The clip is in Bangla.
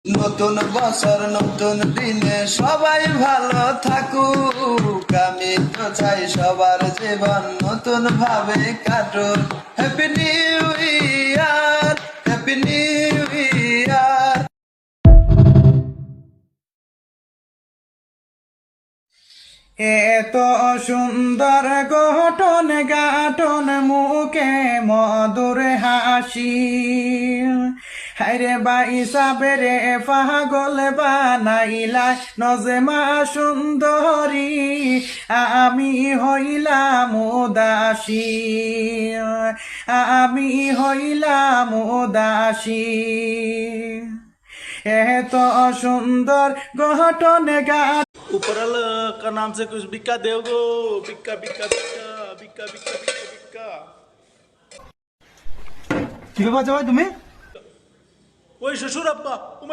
নতুন বছর নতুন দিনে সবাই ভালো থাকুক, আমি তো চাই সবার জীবন নতুন ভাবে কাটুক। Happy new year, happy new year. এত সুন্দর গঠন গাঠন মুখে মধুর হাসি, হায়রে বাইসাবে রে পাগল বানাইলা নজমা সুন্দরী, আমি হইলাম উদাসী, আমি হইলাম উদাসী। এত সুন্দর গঠন গা ऊपर वाला का नाम से कुछ बिक्का दोगो, बिक्का बिक्का बिक्का बिक्का बिक्का बिक्का बिक्का। কি ব্যাপার জামাই তুমি? ওই শ্বশুর আব্বা, ও